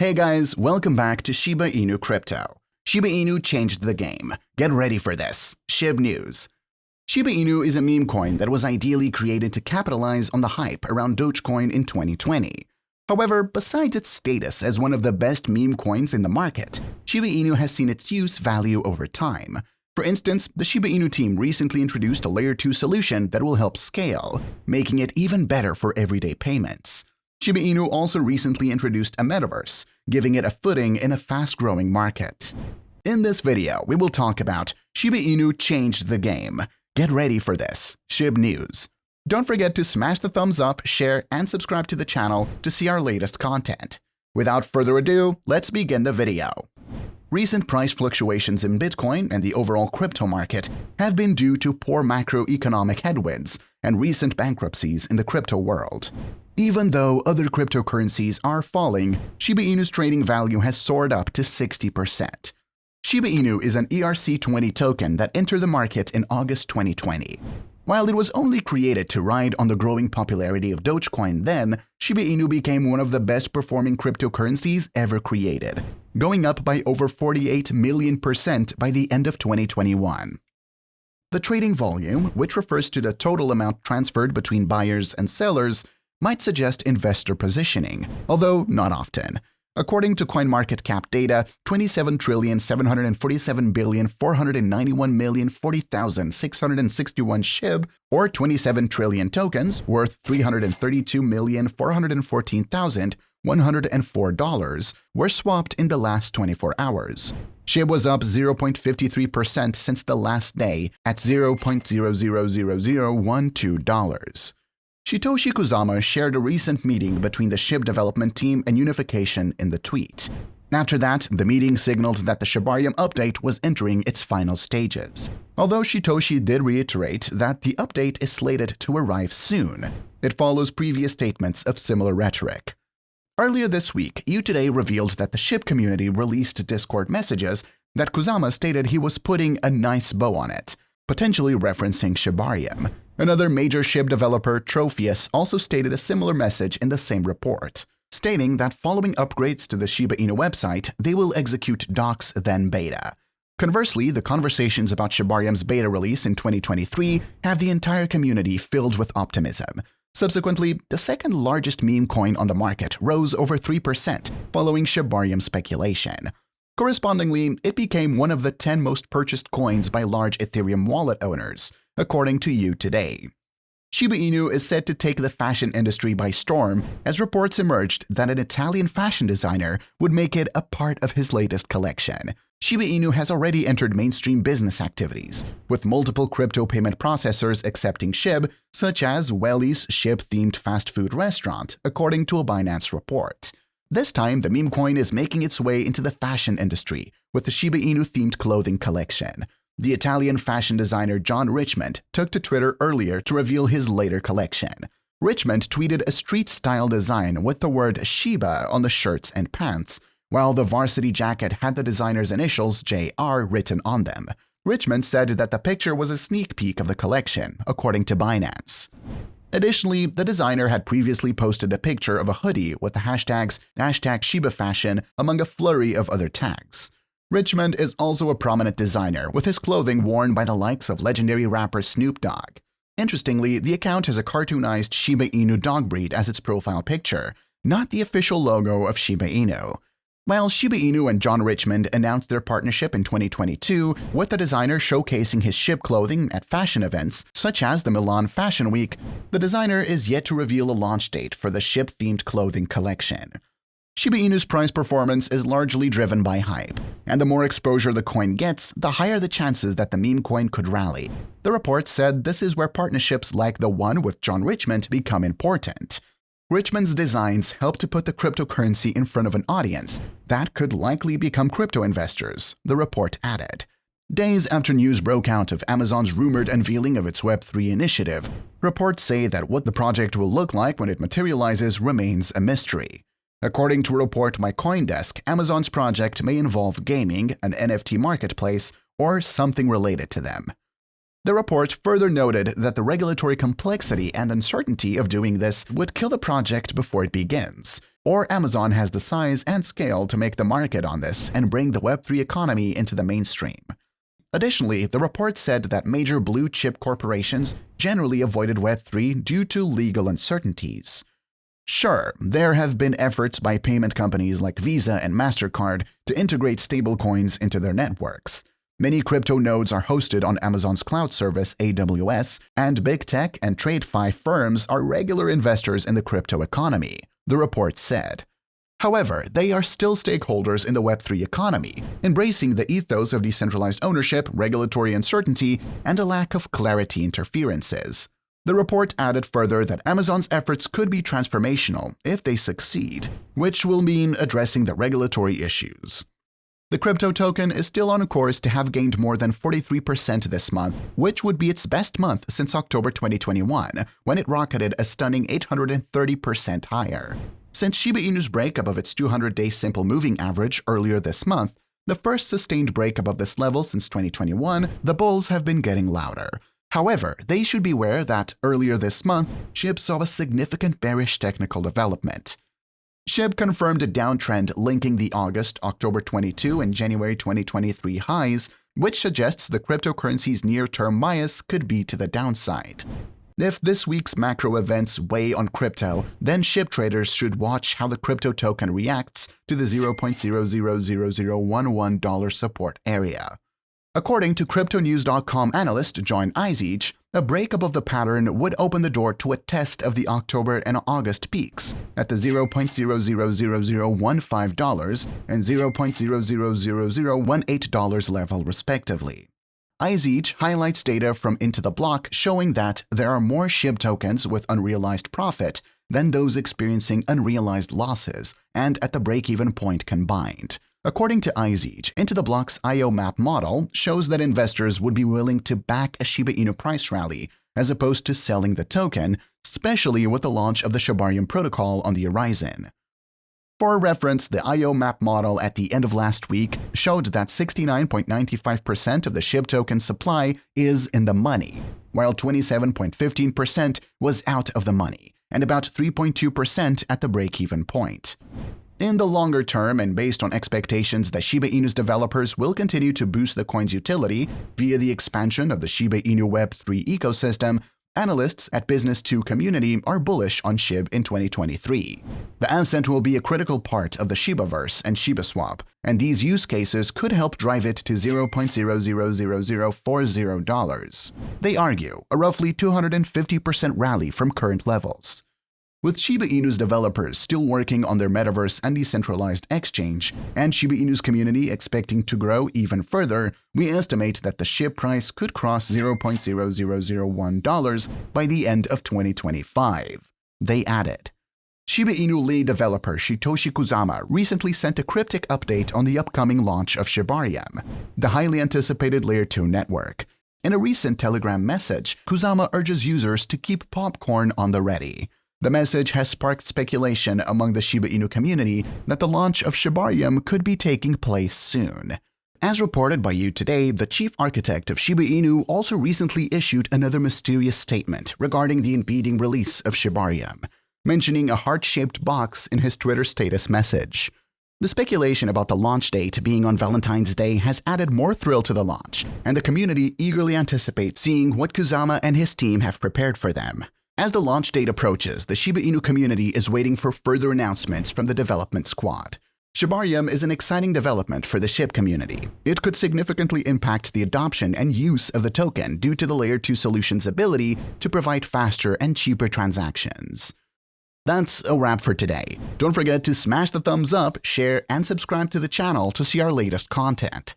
Hey guys, welcome back to Shiba Inu Crypto. Shiba Inu changed the game. Get ready for this. Shib News. Shiba Inu is a meme coin that was ideally created to capitalize on the hype around Dogecoin in 2020. However, besides its status as one of the best meme coins in the market, Shiba Inu has seen its use value over time. For instance, the Shiba Inu team recently introduced a Layer 2 solution that will help scale, making it even better for everyday payments. Shiba Inu also recently introduced a metaverse, giving it a footing in a fast-growing market. In this video, we will talk about Shiba Inu changed the game. Get ready for this. Shib News. Don't forget to smash the thumbs up, share, and subscribe to the channel to see our latest content. Without further ado, let's begin the video. Recent price fluctuations in Bitcoin and the overall crypto market have been due to poor macroeconomic headwinds and recent bankruptcies in the crypto world. Even though other cryptocurrencies are falling, Shiba Inu's trading value has soared up to 60%. Shiba Inu is an ERC20 token that entered the market in August 2020. While it was only created to ride on the growing popularity of Dogecoin then, Shiba Inu became one of the best-performing cryptocurrencies ever created, going up by over 48 million% by the end of 2021. The trading volume, which refers to the total amount transferred between buyers and sellers, might suggest investor positioning, although not often. According to CoinMarketCap data, 27,747,491,040,661 Shib, or 27 trillion tokens worth $332,414,104, were swapped in the last 24 hours. Shib was up 0.53% since the last day at $0.000012. Satoshi Kusama shared a recent meeting between the Shib development team and Unification in the tweet. After that, the meeting signaled that the Shibarium update was entering its final stages. Although Satoshi did reiterate that the update is slated to arrive soon, it follows previous statements of similar rhetoric. Earlier this week, U-Today revealed that the Shib community released Discord messages that Kusama stated he was putting a nice bow on it, potentially referencing Shibarium. Another major Shib developer, Tropheus, also stated a similar message in the same report, stating that following upgrades to the Shiba Inu website, they will execute docs then beta. Conversely, the conversations about Shibarium's beta release in 2023 have the entire community filled with optimism. Subsequently, the second largest meme coin on the market rose over 3% following Shibarium speculation. Correspondingly, it became one of the 10 most purchased coins by large Ethereum wallet owners, according to U-Today. Shiba Inu is said to take the fashion industry by storm as reports emerged that an Italian fashion designer would make it a part of his latest collection. Shiba Inu has already entered mainstream business activities, with multiple crypto payment processors accepting Shib, such as Welly's Shib-themed fast food restaurant, according to a Binance report. This time, the meme coin is making its way into the fashion industry with the Shiba Inu-themed clothing collection. The Italian fashion designer John Richmond took to Twitter earlier to reveal his later collection. Richmond tweeted a street-style design with the word Shiba on the shirts and pants, while the varsity jacket had the designer's initials JR written on them. Richmond said that the picture was a sneak peek of the collection, according to Binance. Additionally, the designer had previously posted a picture of a hoodie with the hashtags #ShibaFashion among a flurry of other tags. Richmond is also a prominent designer, with his clothing worn by the likes of legendary rapper Snoop Dogg. Interestingly, the account has a cartoonized Shiba Inu dog breed as its profile picture, not the official logo of Shiba Inu. While Shiba Inu and John Richmond announced their partnership in 2022, with the designer showcasing his Shib clothing at fashion events such as the Milan Fashion Week, the designer is yet to reveal a launch date for the Shib-themed clothing collection. Shiba Inu's price performance is largely driven by hype, and the more exposure the coin gets, the higher the chances that the meme coin could rally. The report said this is where partnerships like the one with John Richmond become important. Richmond's designs help to put the cryptocurrency in front of an audience that could likely become crypto investors, the report added. Days after news broke out of Amazon's rumored unveiling of its Web3 initiative, reports say that what the project will look like when it materializes remains a mystery. According to a report by CoinDesk, Amazon's project may involve gaming, an NFT marketplace, or something related to them. The report further noted that the regulatory complexity and uncertainty of doing this would kill the project before it begins. or Amazon has the size and scale to make the market on this and bring the Web3 economy into the mainstream. Additionally, the report said that major blue-chip corporations generally avoided Web3 due to legal uncertainties. Sure, there have been efforts by payment companies like Visa and MasterCard to integrate stablecoins into their networks. Many crypto nodes are hosted on Amazon's cloud service AWS, and big tech and TradeFi firms are regular investors in the crypto economy, the report said. However, they are still stakeholders in the Web3 economy, embracing the ethos of decentralized ownership, regulatory uncertainty, and a lack of clarity interferences. The report added further that Amazon's efforts could be transformational if they succeed, which will mean addressing the regulatory issues. The crypto token is still on course to have gained more than 43% this month, which would be its best month since October 2021, when it rocketed a stunning 830% higher. Since Shiba Inu's break above its 200-day simple moving average earlier this month, the first sustained break above this level since 2021, the bulls have been getting louder. However, they should be aware that earlier this month, Shib saw a significant bearish technical development. Shib confirmed a downtrend linking the August, October 22, and January 2023 highs, which suggests the cryptocurrency's near-term bias could be to the downside. If this week's macro events weigh on crypto, then Shib traders should watch how the crypto token reacts to the $0.000011 support area. According to CryptoNews.com analyst John Izich, a break above the pattern would open the door to a test of the October and August peaks at the $0.000015 and $0.000018 level respectively. Izich highlights data from Into the Block showing that there are more Shib tokens with unrealized profit than those experiencing unrealized losses, and at the break-even point combined. According to Izich, Into the Block's IO map model shows that investors would be willing to back a Shiba Inu price rally as opposed to selling the token, especially with the launch of the Shibarium protocol on the horizon. For reference, the IO map model at the end of last week showed that 69.95% of the Shib token supply is in the money, while 27.15% was out of the money, and about 3.2% at the break-even point. In the longer term, and based on expectations that Shiba Inu's developers will continue to boost the coin's utility via the expansion of the Shiba Inu Web3 ecosystem, analysts at Business2 Community are bullish on Shib in 2023. The asset will be a critical part of the Shibaverse and SHIBASWAP, and these use cases could help drive it to $0.000040. They argue a roughly 250% rally from current levels. With Shiba Inu's developers still working on their metaverse and decentralized exchange, and Shiba Inu's community expecting to grow even further, we estimate that the Shib price could cross $0.0001 by the end of 2025. They added. Shiba Inu lead developer Satoshi Kusama recently sent a cryptic update on the upcoming launch of Shibarium, the highly anticipated Layer 2 network. In a recent Telegram message, Kusama urges users to keep popcorn on the ready. The message has sparked speculation among the Shiba Inu community that the launch of Shibarium could be taking place soon. As reported by You Today, the chief architect of Shiba Inu also recently issued another mysterious statement regarding the impending release of Shibarium, mentioning a heart-shaped box in his Twitter status message. The speculation about the launch date being on Valentine's Day has added more thrill to the launch, and the community eagerly anticipates seeing what Kusama and his team have prepared for them. As the launch date approaches, the Shiba Inu community is waiting for further announcements from the development squad. Shibarium is an exciting development for the Shib community. It could significantly impact the adoption and use of the token due to the Layer 2 solution's ability to provide faster and cheaper transactions. That's a wrap for today. Don't forget to smash the thumbs up, share, and subscribe to the channel to see our latest content.